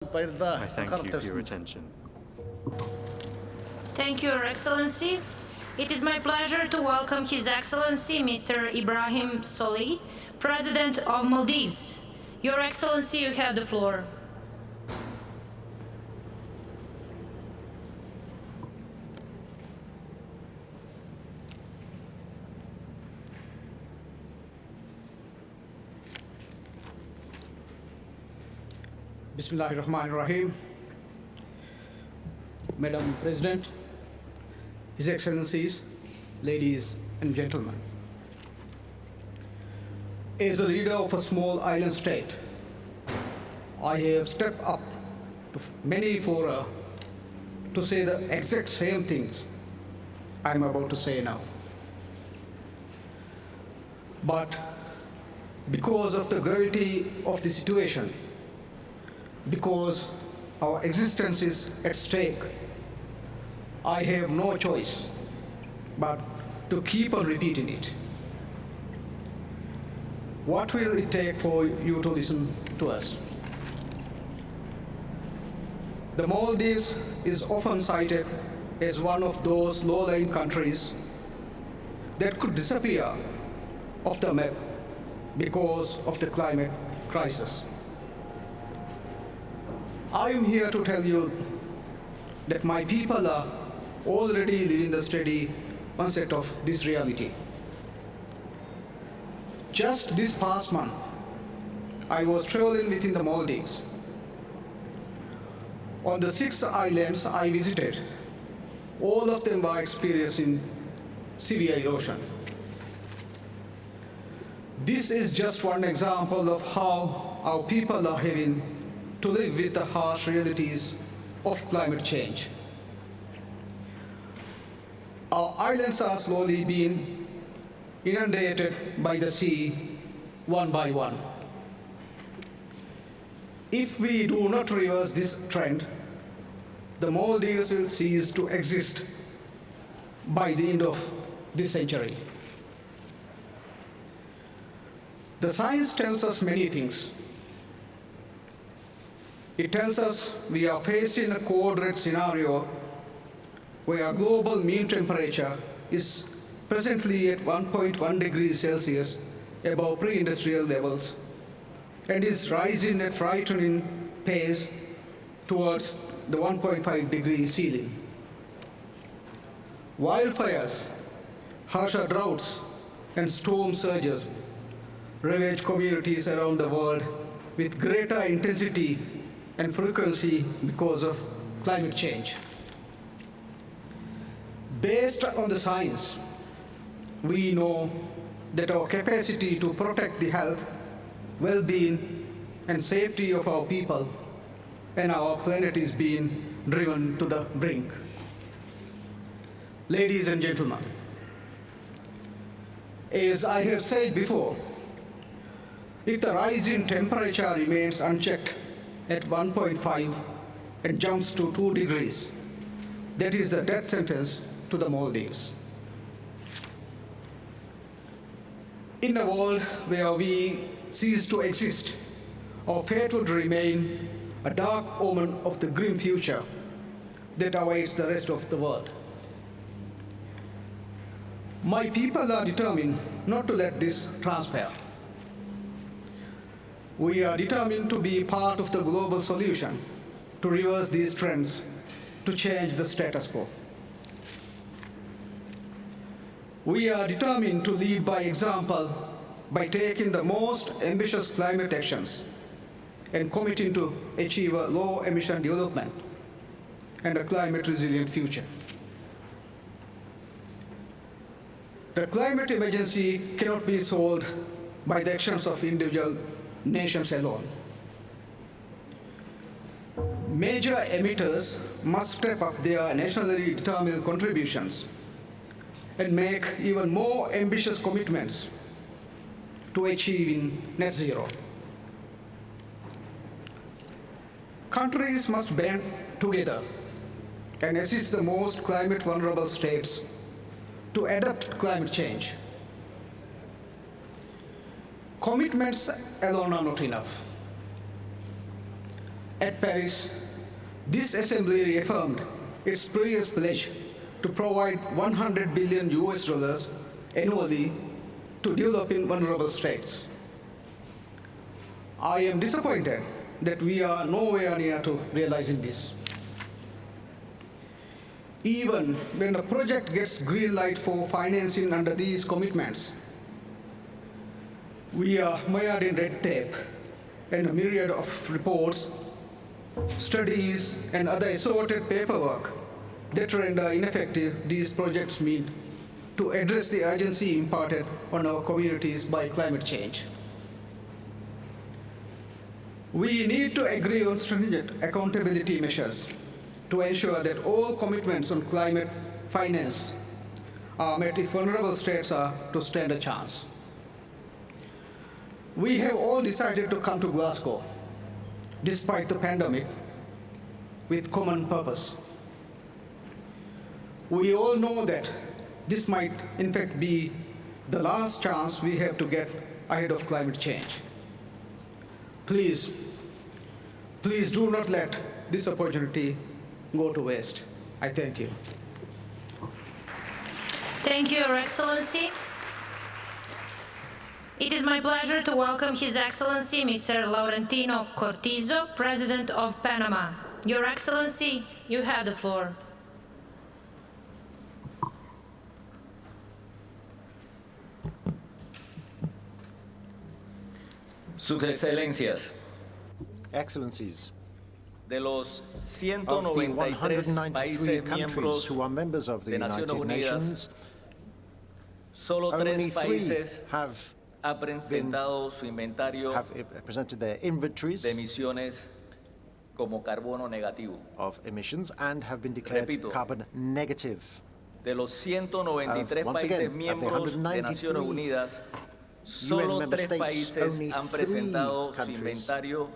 I thank you for your attention. Thank you, Your Excellency. It is my pleasure to welcome His Excellency Mr. Ibrahim Solih, President of Maldives. Your Excellency, you have the floor. Bismillahirrahmanirrahim. Madam President, His Excellencies, ladies and gentlemen. As a leader of a small island state, I have stepped up to many fora to say the exact same things I'm about to say now. But because of the gravity of the situation, because our existence is at stake, I have no choice but to keep on repeating it. What will it take for you to listen to us? The Maldives is often cited as one of those low-lying countries that could disappear off the map because of the climate crisis. I am here to tell you that my people are already living the steady onset of this reality. Just this past month, I was traveling within the Maldives. On the 6 islands I visited, all of them were experiencing severe erosion. This is just one example of how our people are having to live with the harsh realities of climate change. Our islands are slowly being inundated by the sea one by one. If we do not reverse this trend, the Maldives will cease to exist by the end of this century. The science tells us many things. It tells us we are facing a code red scenario where global mean temperature is presently at 1.1 degrees Celsius above pre-industrial levels and is rising at frightening pace towards the 1.5 degree ceiling. Wildfires, harsher droughts, and storm surges ravage communities around the world with greater intensity and frequency because of climate change. Based on the science, we know that our capacity to protect the health, well-being, and safety of our people and our planet is being driven to the brink. Ladies and gentlemen, as I have said before, if the rise in temperature remains unchecked at 1.5 and jumps to 2 degrees, that is the death sentence to the Maldives. In a world where we cease to exist, our fate would remain a dark omen of the grim future that awaits the rest of the world. My people are determined not to let this transpire. We are determined to be part of the global solution to reverse these trends, to change the status quo. We are determined to lead by example by taking the most ambitious climate actions and committing to achieve a low-emission development and a climate-resilient future. The climate emergency cannot be solved by the actions of individual nations alone. Major emitters must step up their nationally determined contributions and make even more ambitious commitments to achieving net zero. Countries must band together and assist the most climate vulnerable states to adapt to climate change. Commitments alone are not enough. At Paris, this assembly reaffirmed its previous pledge to provide 100 billion US dollars annually to developing vulnerable states. I am disappointed that we are nowhere near to realizing this. Even when a project gets green light for financing under these commitments, we are mired in red tape and a myriad of reports, studies, and other assorted paperwork that render ineffective these projects mean to address the urgency imparted on our communities by climate change. We need to agree on stringent accountability measures to ensure that all commitments on climate finance are met if vulnerable states are to stand a chance. We have all decided to come to Glasgow, despite the pandemic, with common purpose. We all know that this might, in fact, be the last chance we have to get ahead of climate change. Please do not let this opportunity go to waste. I thank you. Thank you, Your Excellency. It is my pleasure to welcome His Excellency Mr. Laurentino Cortison, President of Panama. Your Excellency, you have the floor. Sus Excelencias, Excellencies, de los of the 193 países 193 countries miembros who are members of the de Naciones United Unidas, Nations, solo only 3 three países have han presentado su inventario presented their inventories de emisiones como carbono negativo. of emissions and have been declared Repito. carbon negative. De los 193 Once países again, of the miembros de 193 Naciones Unidas, UN solo member 3 states, países only han 3 presentado su countries inventario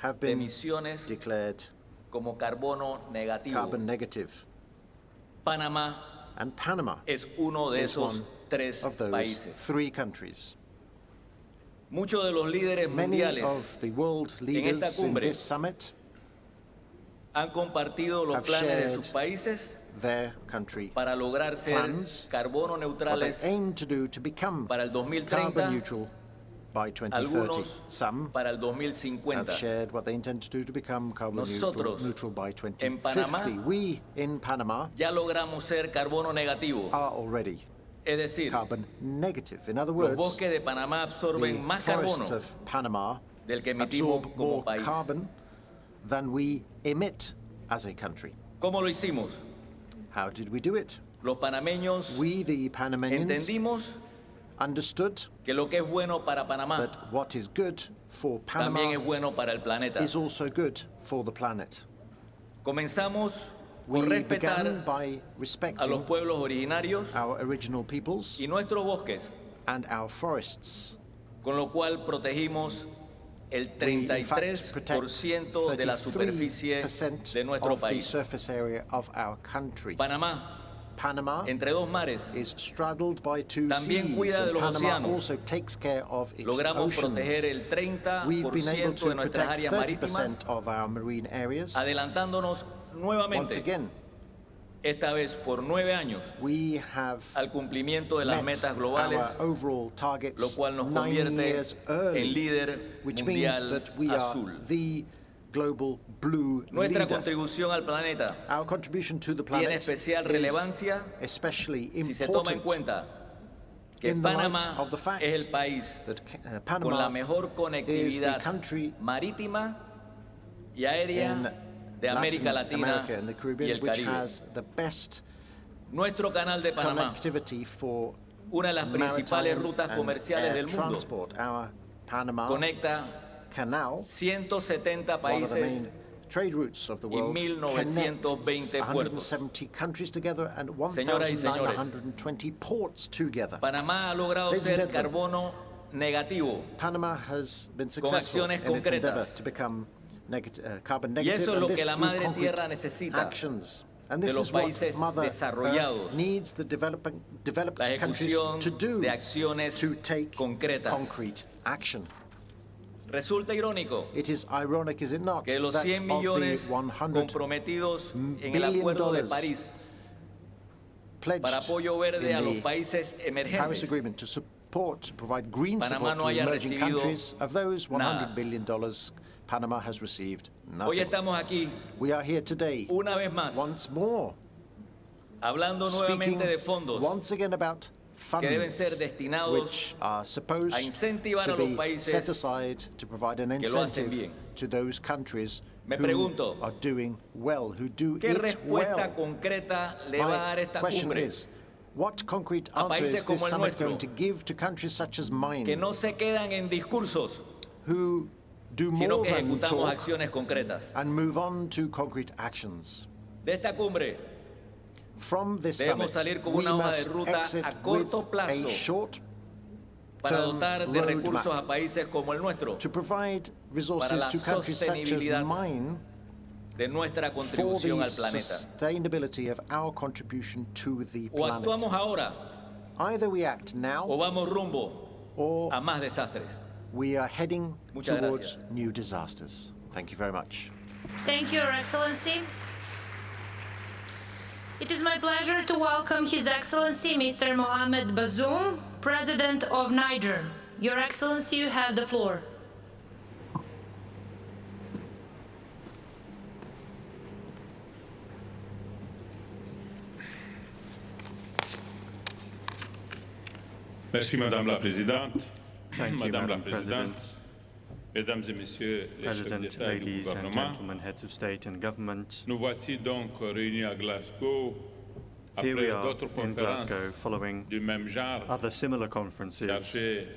have de been emisiones declared como carbono negativo. carbon negative. Panamá And Panama es uno de is esos one 3 of those países. 3 countries. Muchos de los líderes Many mundiales of the world leaders in cumbre this summit han compartido los have planes de shared sus países their country para lograr ser plans, carbono what they neutrales aim to do to become para el 2030, carbon neutral by 2030. algunos Some para el have 2050. shared what they intend to do to become carbon Nosotros, neutral by en 2050. Panamá, We in Panama Ya logramos ser carbono negativo, are already es decir, carbon negative. In other los words, bosques de Panamá the absorben más carbono forests of Panama del que emitimos absorb como more país. carbon than we emit as a country. ¿Cómo lo hicimos? How did we do it? Los panameños We, the Panamanians, entendimos understood que lo que es bueno para Panamá that what is good for también es Panama bueno para el planeta. is also good for the planet. Comenzamos We por began respetar by a los respecting pueblos originarios our original peoples y nuestros bosques, and our forests. con lo cual protegimos el We, in fact, 33% de la superficie 33% de nuestro of the país. surface area of our country. Panamá, Panama entre dos mares, is straddled by 2 También seas, cuida de and los Panama océanos. also takes care of its logramos oceans. proteger el We've been able 30% to de nuestras protect áreas marítimas, 30% of our marine areas. adelantándonos Once nuevamente, again, esta vez por 9 años, we have al cumplimiento de las met metas globales, our overall targets lo cual nos 9 convierte years early, en líder which means mundial that we azul. are the global blue Nuestra leader. contribución al planeta Our contribution to the tiene planet especial is relevancia especially si se toma en important cuenta que in the light Panamá of the fact es el país that con la Panama mejor is the conectividad country marítima y aérea in de América Latin Latina America and the y Caribbean el which Caribe. has the best Nuestro canal de Panamá, connectivity for una de las principales maritime rutas and comerciales air del mundo, transport. Our Panama conecta Canal, 170 one of the países main trade routes of the world, 1920 connects puertos. 170 countries together and Señoras y señores, 1,920 ports together. Panamá ha logrado Ladies and ser gentlemen, carbono negativo Panama has been successful in acciones its endeavor concretas. to become carbon y negative, eso es and lo this que la through madre concrete tierra necesita actions. And de this los is what países Mother desarrollados. Earth needs the developed La countries ejecución to do de acciones to take concretas. concrete action. Resulta irónico It is ironic, is it not, que los that 100 of the millones 100 comprometidos en el billion Acuerdo de dollars París pledged para apoyo verde a in los the países Paris emergentes, Agreement to support, to provide green Panama support no to haya emerging recibido countries, of those $100 nada. billion, Panama has received hoy nothing. estamos aquí We are here today, una vez más once more, hablando speaking nuevamente de fondos once again about que deben ser funds destinados which are supposed a incentivar to a los be países set aside to provide an que lo hacen incentive bien. to those countries Me who pregunto, are doing well, who do ¿Qué it respuesta well. concreta le va a dar My esta question cumbre is, what concrete a answer países is como this el summit nuestro, going to give to countries such as mine, que no se quedan en discursos, who do sino more que than ejecutamos talk acciones concretas? and move on to concrete actions? De esta cumbre From this debemos summit, salir con we una hoja de must ruta exit a with corto plazo a short para term dotar de recursos roadmap a países como el nuestro to provide resources la to countries such as sostenibilidad mine de nuestra for contribución the al planeta. sustainability of our contribution to the O actuamos planet. ahora Either we act o now vamos rumbo or a más desastres. we are heading Muchas towards gracias. new disasters. Thank you very much. Thank you, Your Excellency. It is my pleasure to welcome His Excellency Mr. Mohamed Bazoum, President of Niger. Your Excellency, you have the floor. Merci Madame la Présidente. Thank you, Madame la Madam Présidente, President, Mesdames et Messieurs les chefs President, d'État et du ladies and gouvernement, gentlemen, heads of state and government. nous voici donc réunis à Glasgow Here we après are d'autres in Glasgow conférences following du même genre, other similar conferences, chargées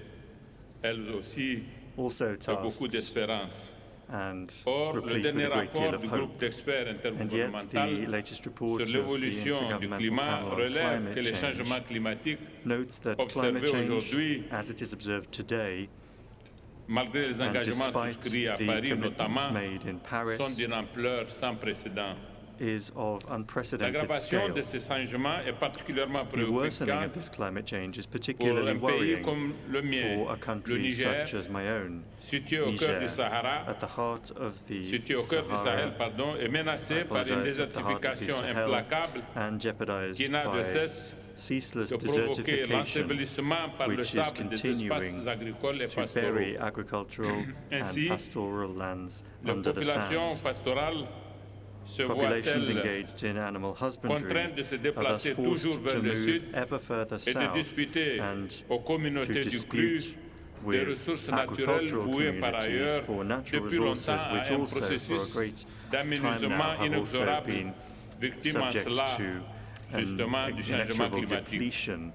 elles aussi also de beaucoup tasked d'espérance. and Or, le replete with dernier a great deal rapport of du hope. groupe d'experts And yet, the intergouvernemental latest report sur of the l'évolution du Intergovernmental climat Panel on relève que Climate les Change changements climatiques, notes that observés climate change, aujourd'hui, as it is observed today, malgré les and engagements despite souscrits à the Paris commitments notamment, made in Paris, sont d'une ampleur sans précédent. is of unprecedented L'aggravation scale. de ces changements est particulièrement The worsening préoccupante of this climate change is pour particularly un pays worrying comme le mien, for a le country Niger, such as my own, situé au cœur du Niger, Sahara, at the heart of the situé au cœur du Sahel, Sahara, est menacé par une apologize, at the heart of the désertification Sahel, implacable and jeopardized qui n'a de by cesse ceaseless de provoquer desertification, l'ensevelissement par le which is sable des espaces continuing agricoles et to pastoraux. bury agricultural Ainsi, and pastoral lands Les under the populations sand. pastorales se Populations voient-elles engaged in animal husbandry contraintes de se are thus déplacer forced toujours vers to le move sud ever further et de south disputer and aux to communautés du cru dispute des with ressources naturelles agricultural vouées par communities ailleurs for natural depuis resources, longtemps à which un also for a processus great time now d'aménagement have also inexorable, been victime en subject cela to justement an du changement inexorable climatique. depletion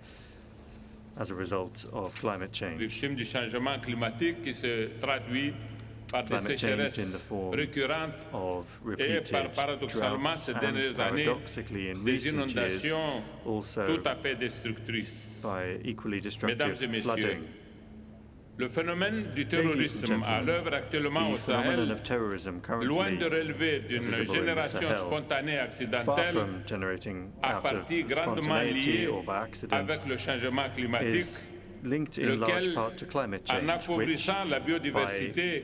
as a result of climate change. Victime du changement climatique qui se traduit par des Climate change in the sécheresses form récurrentes of et repeated paradoxalement droughts ces and dernières années paradoxically in des recent years inondations also tout à fait destructrices. by equally Mesdames destructive et messieurs, flooding. le phénomène du Ladies and terrorisme à gentlemen, l'œuvre actuellement au the phenomenon Sahel, of terrorism loin de currently relever d'une visible in the génération Sahel, spontanée far accidentelle, from generating à out of partie grandement spontaneity liée or by accident, avec le changement climatique, is linked in large lequel, part to climate en change, which, appauvrissant la biodiversité,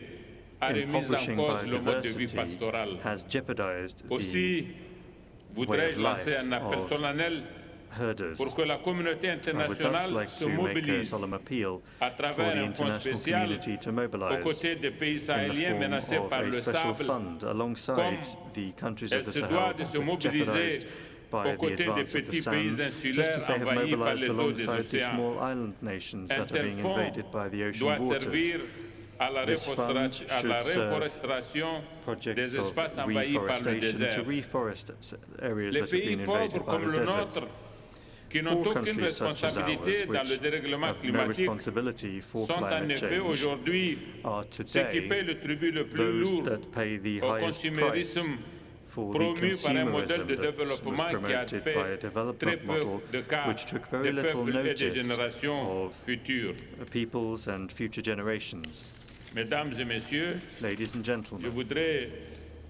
a remis en impoverishing cause le mode de vie biodiversity, pastoral. has jeopardized Aussi, way voudrais-je of lancer life un appel of solennel herders. pour que la communauté I would thus internationale like se to make a mobilise solemn appeal à for travers the un fonds international spécial community to aux mobilize côtés des pays in the sahéliens form menacés of par a le special sable, fund alongside comme the countries elle of the se Sahel doit de se mobiliser jeopardized by aux the côtés des advance of the petits pays sands, just insulaires as they have envahis par mobilized les eaux des alongside the océans. small island nations Un that are tel being fonds invaded by the ocean doit waters. servir à la This fund reforestation Projects des of espaces envahis par le reforestation to désert. reforest areas Les that have been pays invaded pauvres by comme the le desert. nôtre, qui n'ont Poor aucune countries such as responsabilité ours, dans le which dérèglement have no climatique, responsibility for sont en climate effet change, aujourd'hui are ceux qui paient today le tribut le plus those lourd that pay the au highest price consumérisme for the promu par un modèle consumerism de that was développement qui a promoted by a fait très development peu model de cas which took very des little peuples et des notice générations of futures. peoples and future generations. Mesdames et messieurs, Ladies and je gentlemen, voudrais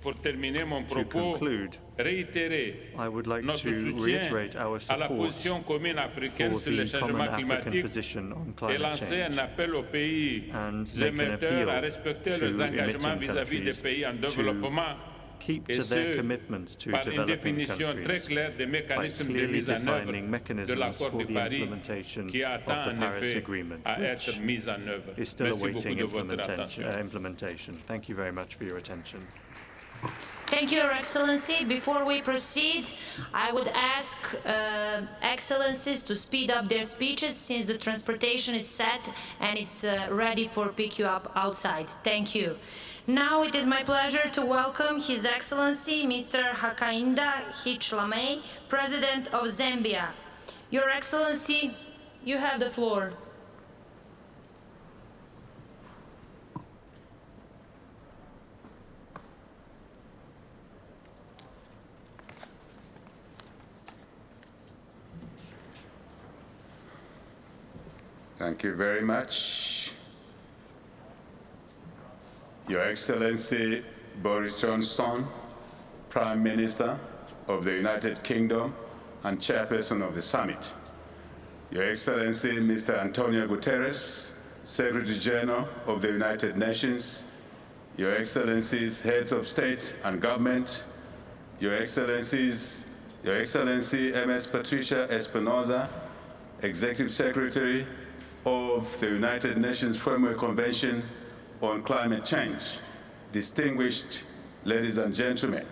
pour terminer mon To propos, conclude, réitérer I would like notre to soutien reiterate our à la support position commune africaine for sur le the common changement African climatique position on et climate lancer un change appel aux pays and make an émetteurs appeal à respecter to leurs engagements emitting vis-à-vis des countries pays en to développement keep et to their ce, commitments to par une developing définition très countries claire des by mécanismes de clearly mise en œuvre defining de mechanisms l'accord for de the Paris implementation qui of attend the en Paris effet Agreement, à which être mise en œuvre. is still Merci beaucoup awaiting de votre attention. implementation. Thank you very much for your attention. Thank you, Your Excellency. Before we proceed, I would ask Excellencies to speed up their speeches since the transportation is set and it's ready for pick you up outside. Thank you. Now it is my pleasure to welcome His Excellency Mr. Hakainde Hichilema, President of Zambia. Your Excellency, you have the floor. Thank you very much. Your Excellency Boris Johnson, Prime Minister of the United Kingdom and Chairperson of the Summit. Your Excellency Mr. Antonio Guterres, Secretary General of the United Nations, Your Excellencies, Heads of State and Government, Your Excellencies, Your Excellency MS Patricia Espinosa, Executive Secretary of the United Nations Framework Convention on Climate Change, distinguished ladies and gentlemen.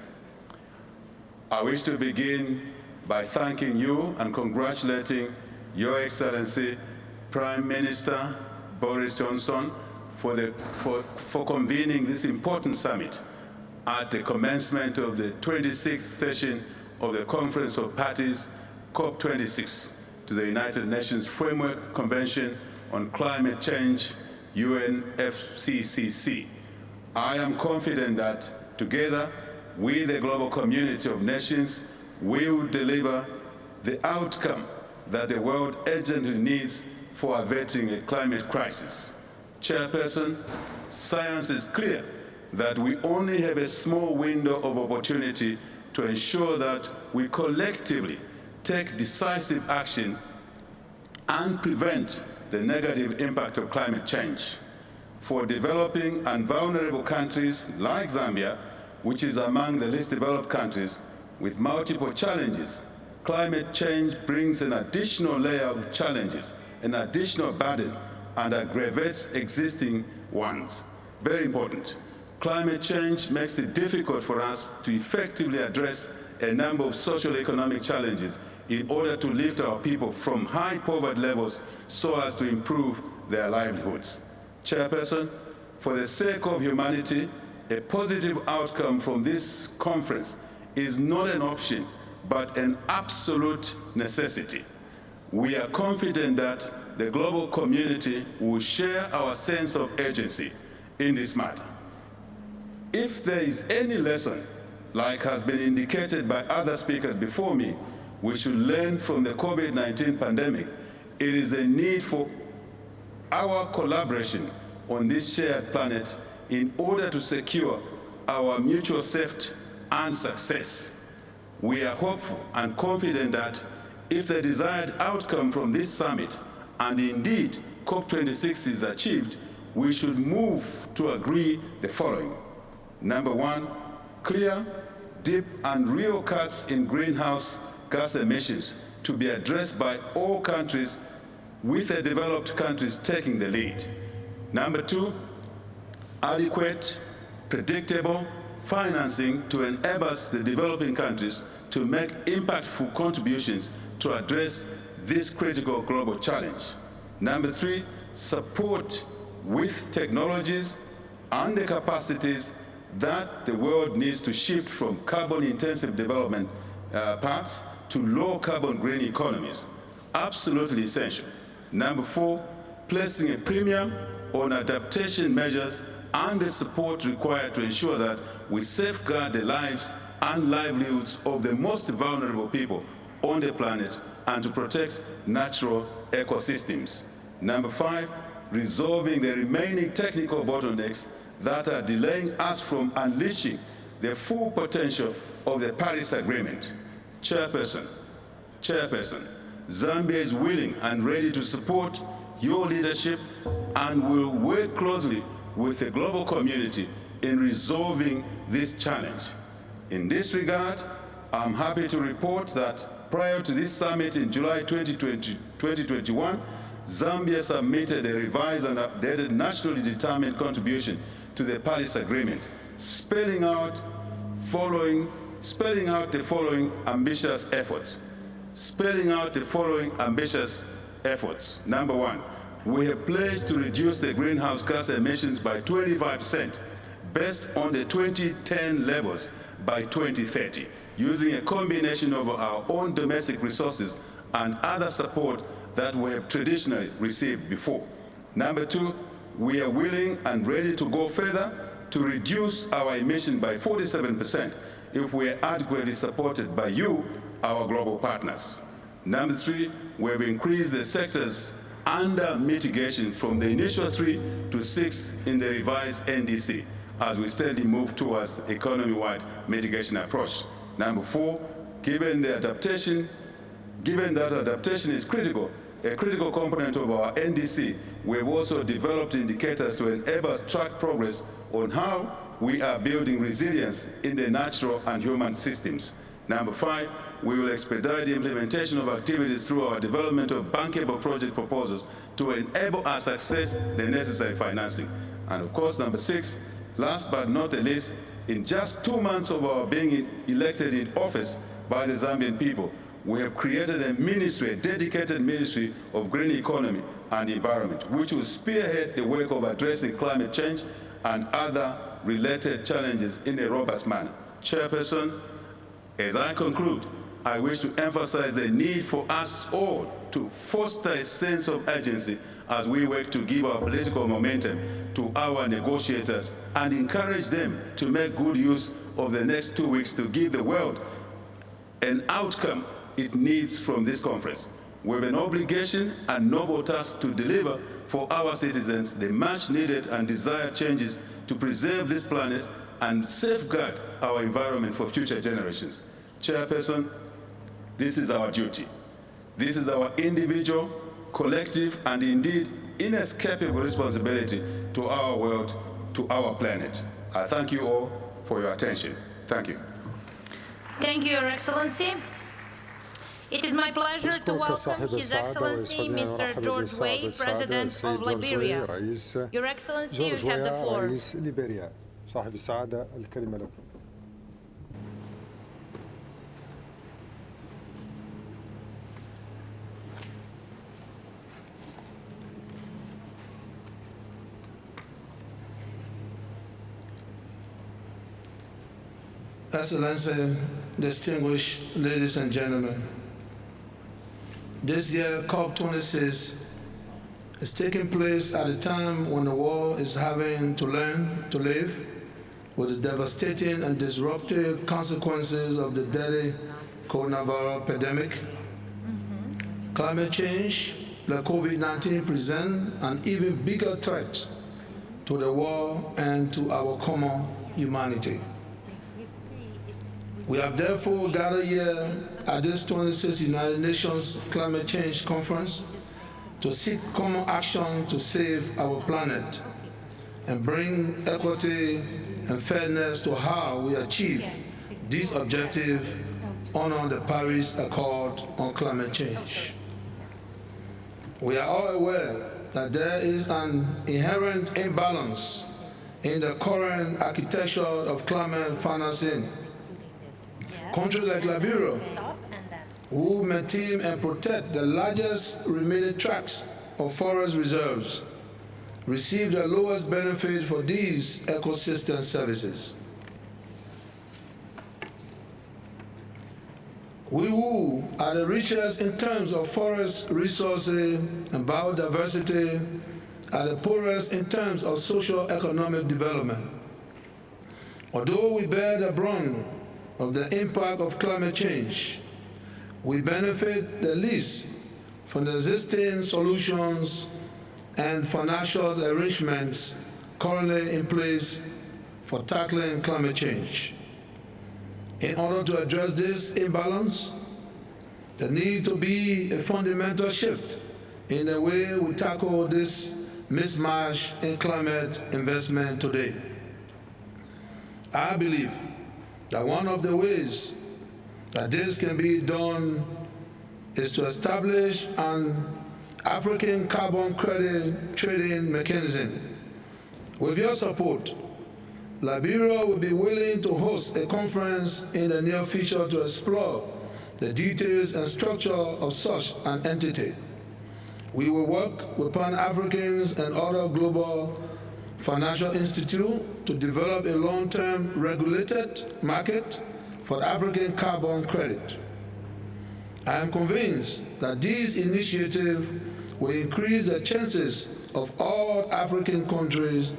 I wish to begin by thanking you and congratulating Your Excellency Prime Minister Boris Johnson for convening this important summit at the commencement of the 26th session of the Conference of Parties, COP26, to the United Nations Framework Convention on Climate Change, UNFCCC. I am confident that together, we, the global community of nations, will deliver the outcome that the world urgently needs for averting a climate crisis. Chairperson, science is clear that we only have a small window of opportunity to ensure that we collectively take decisive action and prevent the negative impact of climate change. For developing and vulnerable countries like Zambia, which is among the least developed countries with multiple challenges, climate change brings an additional layer of challenges, an additional burden, and aggravates existing ones. Very important. Climate change makes it difficult for us to effectively address a number of socio-economic challenges in order to lift our people from high poverty levels so as to improve their livelihoods. Chairperson, for the sake of humanity, a positive outcome from this conference is not an option, but an absolute necessity. We are confident that the global community will share our sense of urgency in this matter. If there is any lesson, like has been indicated by other speakers before me, we should learn from the COVID-19 pandemic, it is a need for our collaboration on this shared planet in order to secure our mutual safety and success. We are hopeful and confident that if the desired outcome from this summit, and indeed COP26 is achieved, we should move to agree the following. Number one, clear, deep, and real cuts in greenhouse gas emissions to be addressed by all countries, with the developed countries taking the lead. Number two, adequate, predictable financing to enable the developing countries to make impactful contributions to address this critical global challenge. Number three, support with technologies and the capacities that the world needs to shift from carbon-intensive development paths to low-carbon green economies. Absolutely essential. Number four, placing a premium on adaptation measures and the support required to ensure that we safeguard the lives and livelihoods of the most vulnerable people on the planet and to protect natural ecosystems. Number five, resolving the remaining technical bottlenecks that are delaying us from unleashing the full potential of the Paris Agreement. Chairperson, Zambia is willing and ready to support your leadership and will work closely with the global community in resolving this challenge. In this regard, I'm happy to report that prior to this summit in July 2021, Zambia submitted a revised and updated nationally determined contribution to the Paris Agreement, spelling out the following ambitious efforts. Number one, we have pledged to reduce the greenhouse gas emissions by 25% based on the 2010 levels by 2030, using a combination of our own domestic resources and other support that we have traditionally received before. Number two, we are willing and ready to go further to reduce our emissions by 47% if we are adequately supported by you, our global partners. Number three, we have increased the sectors under mitigation from the initial 3 to 6 in the revised NDC as we steadily move towards the economy-wide mitigation approach. Number four, given that adaptation is a critical component of our NDC, we have also developed indicators to enable us to track progress on how we are building resilience in the natural and human systems. Number five, we will expedite the implementation of activities through our development of bankable project proposals to enable us to access the necessary financing. And of course, number six, last but not the least, in just 2 months of our being elected in office by the Zambian people, we have created a ministry, a dedicated ministry of green economy and environment, which will spearhead the work of addressing climate change and other related challenges in a robust manner. Chairperson, as I conclude, I wish to emphasize the need for us all to foster a sense of urgency as we work to give our political momentum to our negotiators and encourage them to make good use of the next 2 weeks to give the world an outcome it needs from this conference. We have an obligation and noble task to deliver for our citizens the much needed and desired changes to preserve this planet and safeguard our environment for future generations. Chairperson, this is our duty. This is our individual, collective, and indeed inescapable responsibility to our world, to our planet. I thank you all for your attention. Thank you. Thank you, Your Excellency. It is my pleasure to welcome His Excellency Mr. George Weah, President of Liberia. Your Excellency, you have the floor. Excellency, distinguished ladies and gentlemen, this year COP26 is taking place at a time when the world is having to learn to live with the devastating and disruptive consequences of the deadly coronavirus pandemic. Climate change, like COVID-19, present an even bigger threat to the world and to our common humanity. We have therefore gathered here at this 26th United Nations Climate Change Conference to seek common action to save our planet and bring equity and fairness to how we achieve this objective under the Paris Accord on climate change. We are all aware that there is an inherent imbalance in the current architecture of climate financing. Countries like Liberia, who maintain and protect the largest remaining tracts of forest reserves, receive the lowest benefit for these ecosystem services. We who are the richest in terms of forest resources and biodiversity are the poorest in terms of socio-economic development. Although we bear the brunt of the impact of climate change, we benefit the least from the existing solutions and financial arrangements currently in place for tackling climate change. In order to address this imbalance, there needs to be a fundamental shift in the way we tackle this mismatch in climate investment today. I believe that one of the ways that this can be done is to establish an African carbon credit trading mechanism. With your support, Liberia will be willing to host a conference in the near future to explore the details and structure of such an entity. We will work with Pan-Africans and other global financial institutes to develop a long-term regulated market for the African carbon credit. I am convinced that this initiative will increase the chances of all African countries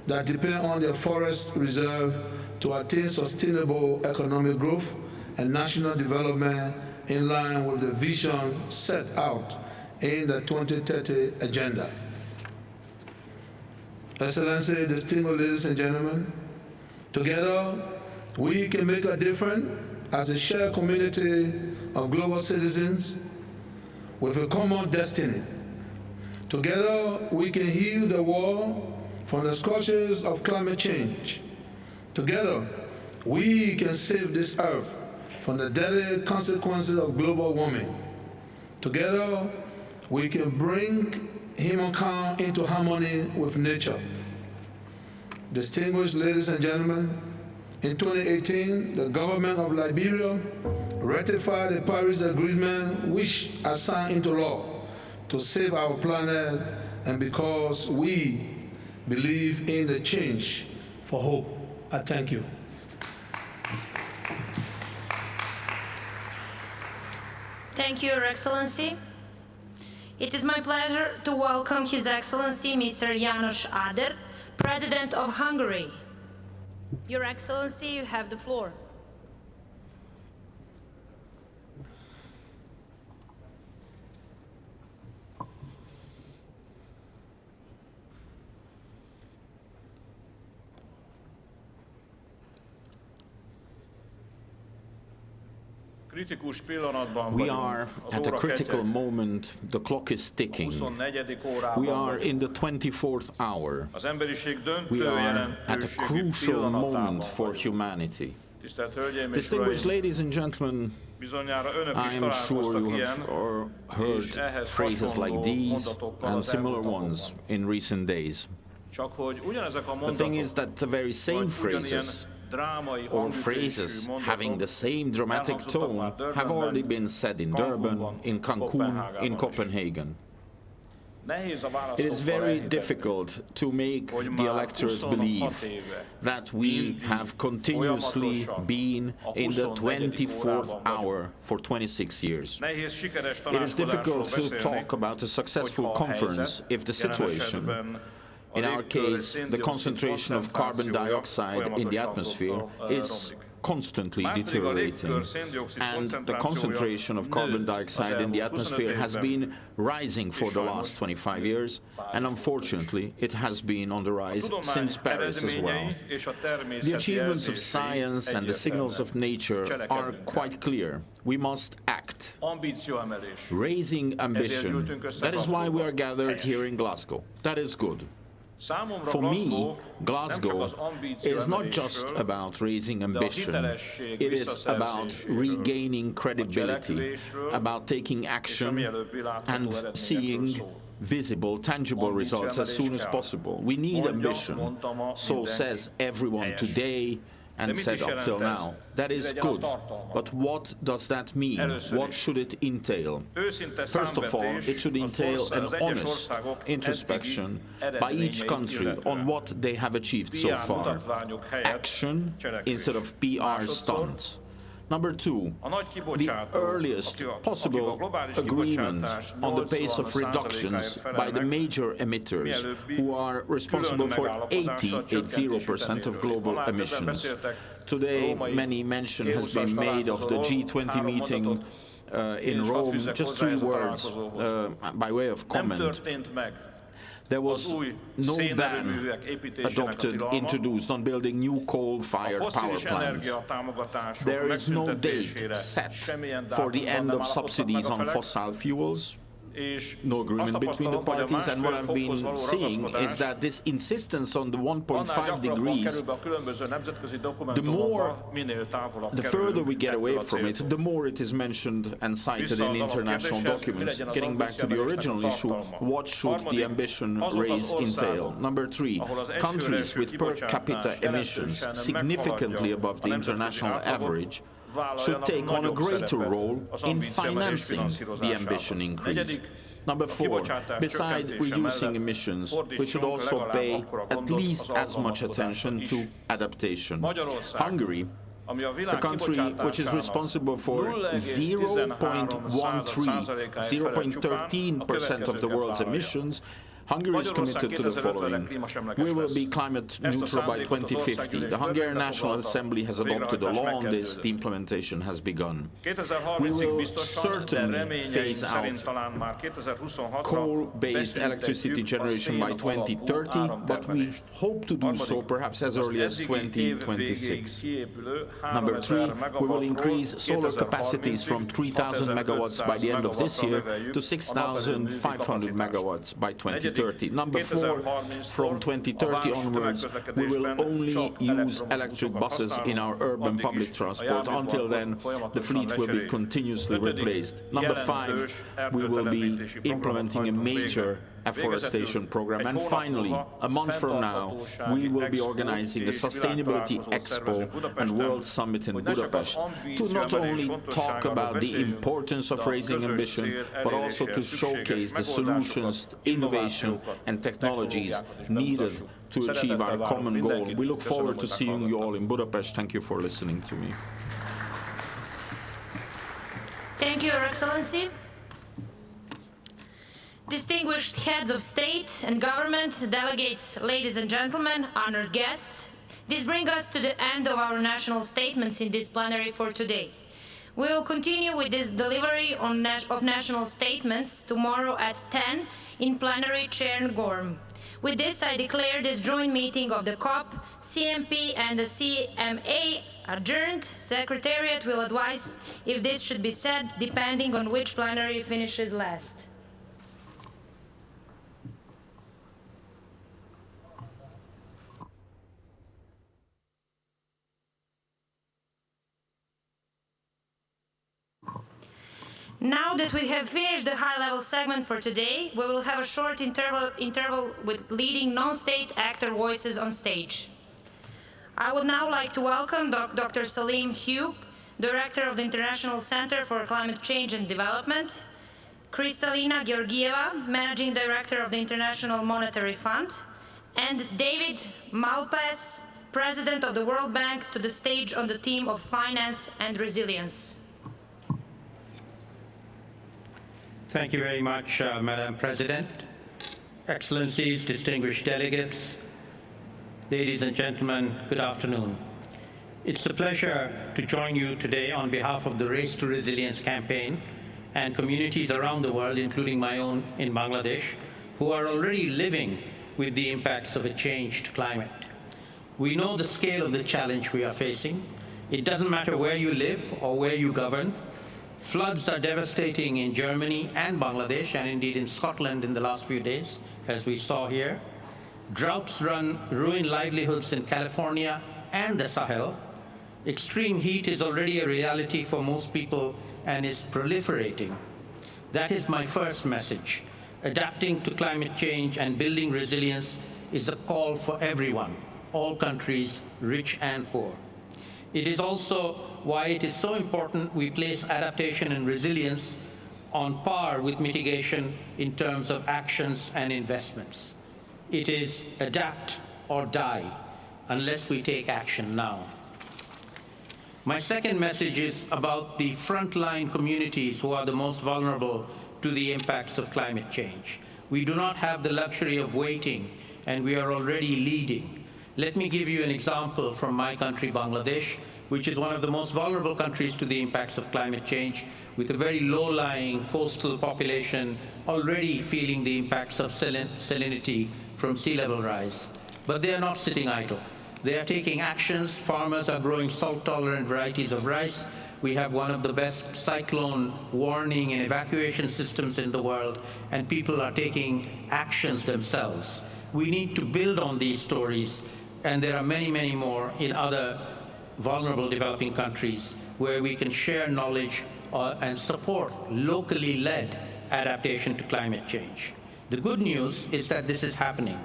that depend on their forest reserve to attain sustainable economic growth and national development in line with the vision set out in the 2030 Agenda. Excellency, distinguished ladies and gentlemen, together we can make a difference as a shared community of global citizens with a common destiny. Together we can heal the world from the scourges of climate change. Together we can save this earth from the deadly consequences of global warming. Together we can bring humankind into harmony with nature. Distinguished ladies and gentlemen, in 2018, the government of Liberia ratified the Paris Agreement, which is signed into law to save our planet and because we believe in the change for hope. I thank you. Thank you, Your Excellency. It is my pleasure to welcome His Excellency Mr. János Áder, President of Hungary. Your Excellency, you have the floor. We are at a critical moment. The clock is ticking. We are in the 24th hour. We are at a crucial moment for humanity. Distinguished ladies and gentlemen, I am sure you have heard phrases like these and similar ones in recent days. The thing is that the very same phrases or phrases having the same dramatic tone have already been said in Durban, in Cancun, in Copenhagen. It is very difficult to make the electors believe that we have continuously been in the 24th hour for 26 years. It is difficult to talk about a successful conference if the situation, in our case, the concentration of carbon dioxide in the atmosphere, is constantly deteriorating, and the concentration of carbon dioxide in the atmosphere has been rising for the last 25 years, and unfortunately it has been on the rise since Paris as well. The achievements of science and the signals of nature are quite clear. We must act. Raising ambition. That is why we are gathered here in Glasgow. That is good. For me, Glasgow is not just about raising ambition. It is about regaining credibility, about taking action and seeing visible, tangible results as soon as possible. We need ambition, so says everyone today and said up till now. That is good. But what does that mean? What should it entail? First of all, it should entail an honest introspection by each country on what they have achieved so far. Action instead of PR stunts. Number two, the earliest possible agreement on the pace of reductions by the major emitters, who are responsible for 80% of global emissions. Today, many mention has been made of the G20 meeting in Rome. Just 3 words by way of comment. There was no ban introduced on building new coal-fired power plants. There is no date set for the end of subsidies on fossil fuels. No agreement between the parties, and what I've been seeing is that this insistence on the 1.5 degrees, the further we get away from it, the more it is mentioned and cited in international documents. Getting back to the original issue, what should the ambition raise entail? Number 3, countries with per capita emissions significantly above the international average should take on a greater role in financing the ambition increase. Number 4, besides reducing emissions, we should also pay at least as much attention to adaptation. Hungary, the country which is responsible for 0.13% of the world's emissions, Hungary is committed to the following. We will be climate neutral by 2050. The Hungarian National Assembly has adopted a law on this. The implementation has begun. We will certainly phase out coal-based electricity generation by 2030, but we hope to do so perhaps as early as 2026. Number 3, we will increase solar capacities from 3,000 megawatts by the end of this year to 6,500 megawatts by 2030. Number 4, from 2030 onwards, we will only use electric buses in our urban public transport. Until then, the fleet will be continuously replaced. Number 5, we will be implementing a major afforestation program. And finally, a month from now, we will be organizing a Sustainability Expo and World Summit in Budapest to not only talk about the importance of raising ambition, but also to showcase the solutions, innovation, and technologies needed to achieve our common goal. We look forward to seeing you all in Budapest. Thank you for listening to me. Thank you, Your Excellency. Distinguished heads of state and government, delegates, ladies and gentlemen, honored guests, this brings us to the end of our national statements in this plenary for today. We will continue with this delivery of national statements tomorrow at 10 in plenary Chern-Gorm. With this, I declare this joint meeting of the COP, CMP and the CMA adjourned. Secretariat will advise if this should be said, depending on which plenary finishes last. Now that we have finished the high-level segment for today, we will have a short interval with leading non-state actor voices on stage. I would now like to welcome Dr. Salim Hugh, Director of the International Center for Climate Change and Development, Kristalina Georgieva, Managing Director of the International Monetary Fund, and David Malpass, President of the World Bank, to the stage on the theme of finance and resilience. Thank you very much, Madam President. Excellencies, distinguished delegates, ladies and gentlemen, good afternoon. It's a pleasure to join you today on behalf of the Race to Resilience campaign and communities around the world, including my own in Bangladesh, who are already living with the impacts of a changed climate. We know the scale of the challenge we are facing. It doesn't matter where you live or where you govern. Floods are devastating in Germany and Bangladesh, and indeed in Scotland in the last few days, as we saw here. Droughts ruin livelihoods in California and the Sahel. Extreme heat is already a reality for most people and is proliferating. That is my first message. Adapting to climate change and building resilience is a call for everyone, all countries, rich and poor. It is also why it is so important we place adaptation and resilience on par with mitigation in terms of actions and investments. It is adapt or die unless we take action now. My second message is about the frontline communities who are the most vulnerable to the impacts of climate change. We do not have the luxury of waiting, and we are already leading. Let me give you an example from my country, Bangladesh, which is one of the most vulnerable countries to the impacts of climate change, with a very low-lying coastal population already feeling the impacts of salinity from sea level rise. But they are not sitting idle. They are taking actions. Farmers are growing salt-tolerant varieties of rice. We have one of the best cyclone warning and evacuation systems in the world, and people are taking actions themselves. We need to build on these stories, and there are many, many more in other vulnerable developing countries where we can share knowledge and support locally led adaptation to climate change. The good news is that this is happening.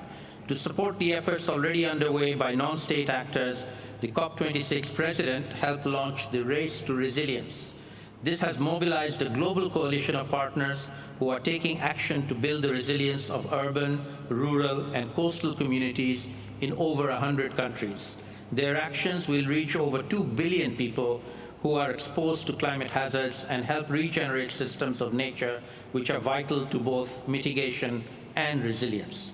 To support the efforts already underway by non-state actors, the COP26 president helped launch the Race to Resilience. This has mobilized a global coalition of partners who are taking action to build the resilience of urban, rural, and coastal communities in over 100 countries. Their actions will reach over 2 billion people who are exposed to climate hazards and help regenerate systems of nature which are vital to both mitigation and resilience.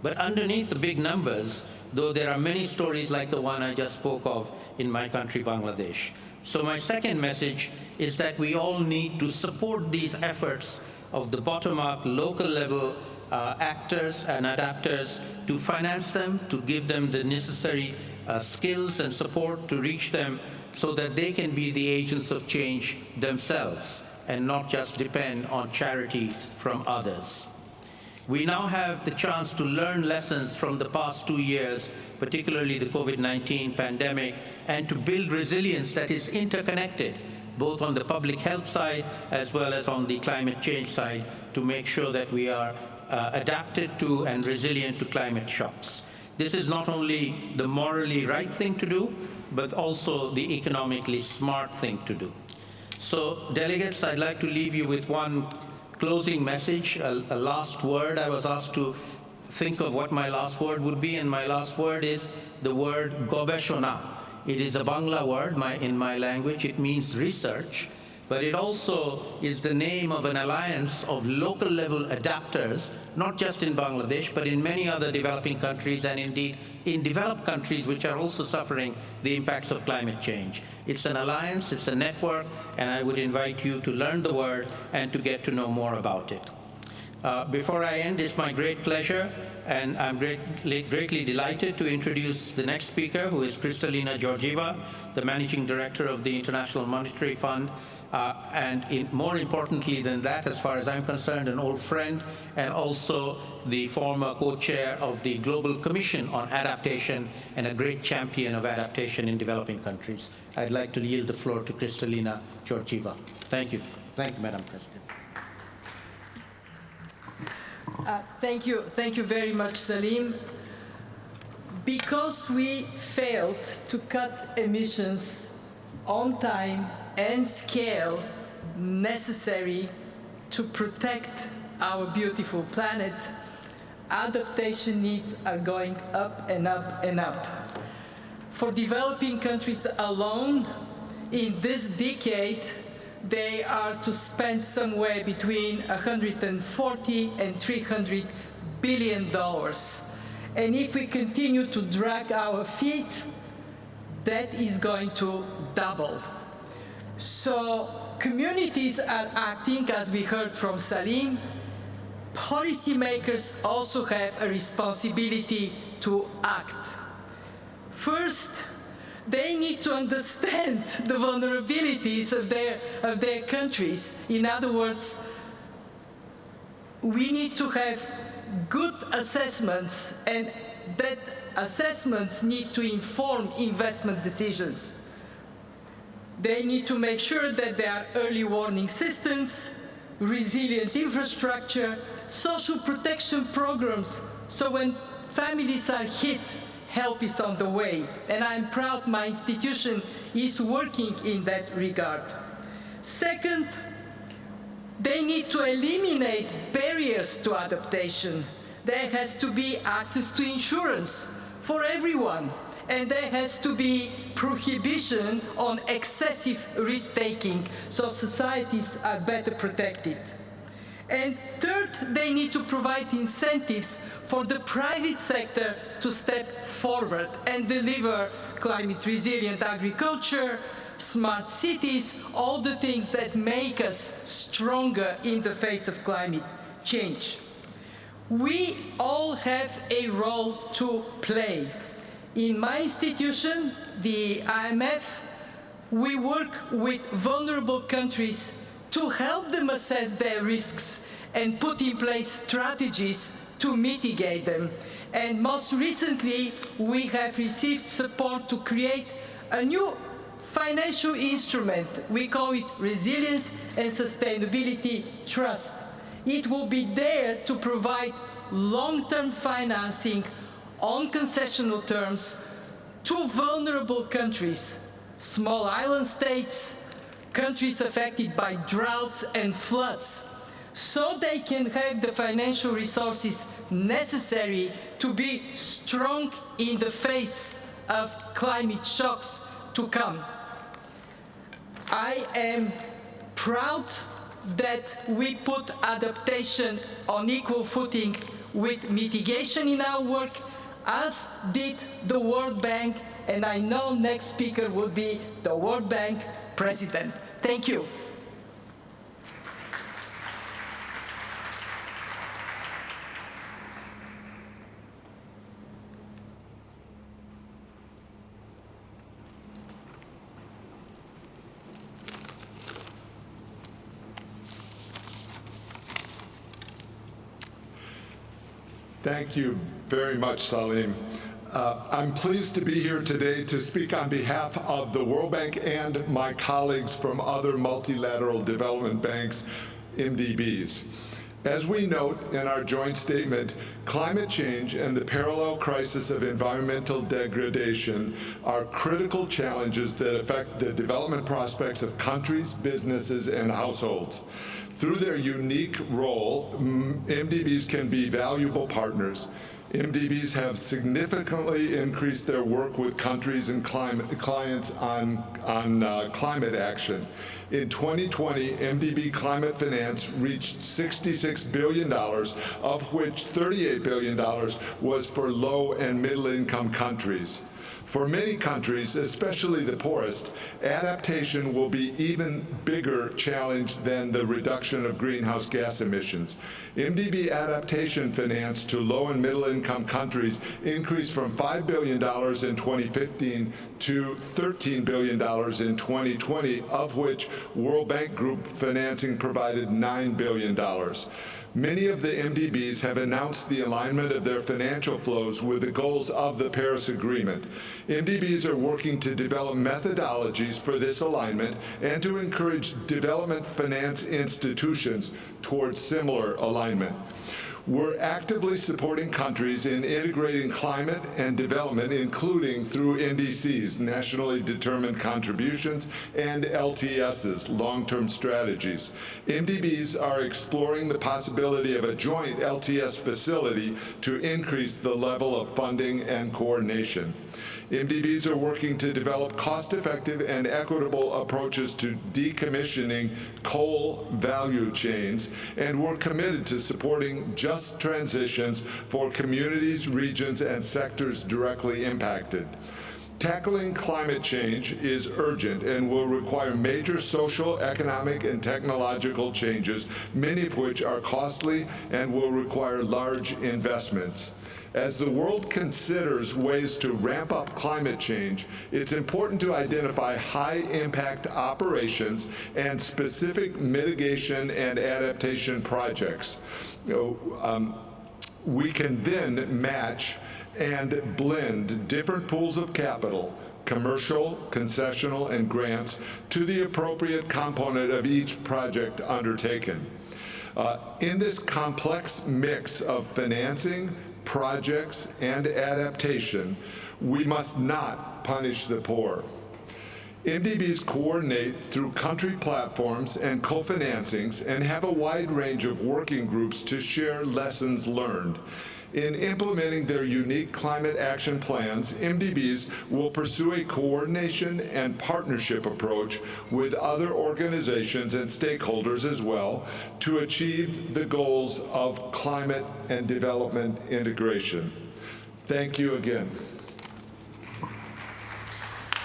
But underneath the big numbers, though, there are many stories like the one I just spoke of in my country, Bangladesh. So my second message is that we all need to support these efforts of the bottom-up, local-level actors and adapters, to finance them, to give them the necessary skills and support to reach them, so that they can be the agents of change themselves and not just depend on charity from others. We now have the chance to learn lessons from the past 2 years, particularly the COVID-19 pandemic, and to build resilience that is interconnected, both on the public health side as well as on the climate change side, to make sure that we are adapted to and resilient to climate shocks. This is not only the morally right thing to do, but also the economically smart thing to do. So, delegates, I'd like to leave you with one closing message, a last word. I was asked to think of what my last word would be, and my last word is the word gobeshona. It is a Bangla word in my language. It means research, but it also is the name of an alliance of local-level adapters, not just in Bangladesh, but in many other developing countries, and indeed in developed countries which are also suffering the impacts of climate change. It's an alliance, it's a network, and I would invite you to learn the word and to get to know more about it. Before I end, it's my great pleasure, and I'm greatly delighted to introduce the next speaker, who is Kristalina Georgieva, the Managing Director of the International Monetary Fund, and more importantly than that, as far as I'm concerned, an old friend, and also the former co-chair of the Global Commission on Adaptation and a great champion of adaptation in developing countries. I'd like to yield the floor to Kristalina Georgieva. Thank you. Thank you, Madam President. Thank you very much, Salim. Because we failed to cut emissions on time and scale necessary to protect our beautiful planet, adaptation needs are going up and up and up. For developing countries alone, in this decade, they are to spend somewhere between $140 and $300 billion. And if we continue to drag our feet, that is going to double. So communities are acting, as we heard from Salim. Policymakers also have a responsibility to act. First, they need to understand the vulnerabilities of their countries. In other words, we need to have good assessments, and that assessments need to inform investment decisions. They need to make sure that there are early warning systems, resilient infrastructure, social protection programs, so when families are hit, help is on the way. And I'm proud my institution is working in that regard. Second, they need to eliminate barriers to adaptation. There has to be access to insurance for everyone, and there has to be prohibition on excessive risk-taking so societies are better protected. And third, they need to provide incentives for the private sector to step forward and deliver climate resilient agriculture, smart cities, all the things that make us stronger in the face of climate change. We all have a role to play. In my institution, the IMF, we work with vulnerable countries to help them assess their risks and put in place strategies to mitigate them. And most recently, we have received support to create a new financial instrument. We call it Resilience and Sustainability Trust. It will be there to provide long-term financing on concessional terms to vulnerable countries, small island states, countries affected by droughts and floods, so they can have the financial resources necessary to be strong in the face of climate shocks to come. I am proud that we put adaptation on equal footing with mitigation in our work, as did the World Bank, and I know next speaker will be the World Bank president. Thank you. Thank you very much, Salim. I'm pleased to be here today to speak on behalf of the World Bank and my colleagues from other multilateral development banks, MDBs. As we note in our joint statement, climate change and the parallel crisis of environmental degradation are critical challenges that affect the development prospects of countries, businesses, and households. Through their unique role, MDBs can be valuable partners. MDBs have significantly increased their work with countries and clients on climate action. In 2020, MDB climate finance reached $66 billion, of which $38 billion was for low and middle income countries. For many countries, especially the poorest, adaptation will be even bigger challenge than the reduction of greenhouse gas emissions. MDB adaptation finance to low and middle income countries increased from $5 billion in 2015 to $13 billion in 2020, of which World Bank Group financing provided $9 billion. Many of the MDBs have announced the alignment of their financial flows with the goals of the Paris Agreement. MDBs are working to develop methodologies for this alignment and to encourage development finance institutions towards similar alignment. We're actively supporting countries in integrating climate and development, including through NDCs, nationally determined contributions, and LTSs, long-term strategies. MDBs are exploring the possibility of a joint LTS facility to increase the level of funding and coordination. MDBs are working to develop cost-effective and equitable approaches to decommissioning coal value chains, and we're committed to supporting just transitions for communities, regions, and sectors directly impacted. Tackling climate change is urgent and will require major social, economic, and technological changes, many of which are costly and will require large investments. As the world considers ways to ramp up climate change, it's important to identify high-impact operations and specific mitigation and adaptation projects. We can then match and blend different pools of capital, commercial, concessional, and grants, to the appropriate component of each project undertaken. In this complex mix of financing, projects, and adaptation, we must not punish the poor. MDBs coordinate through country platforms and co-financings and have a wide range of working groups to share lessons learned. In implementing their unique climate action plans, MDBs will pursue a coordination and partnership approach with other organizations and stakeholders as well to achieve the goals of climate and development integration. Thank you again.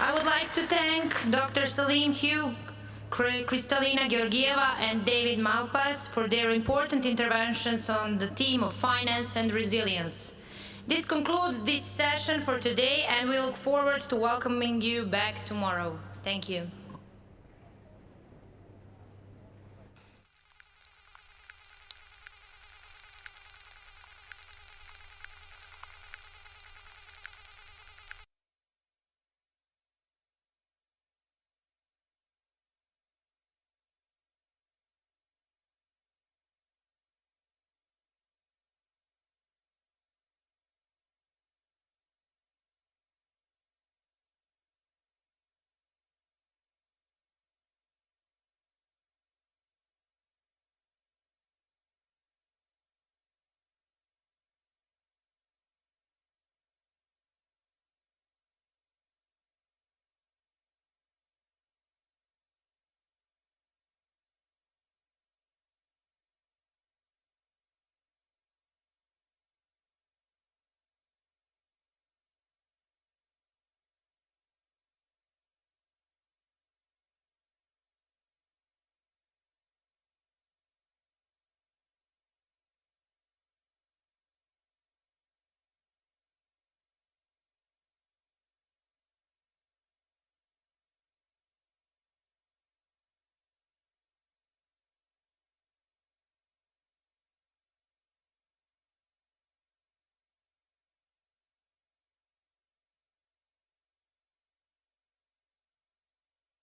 I would like to thank Dr. Salim Hugh, Kristalina Georgieva, and David Malpas for their important interventions on the theme of finance and resilience. This concludes this session for today, and we look forward to welcoming you back tomorrow. Thank you.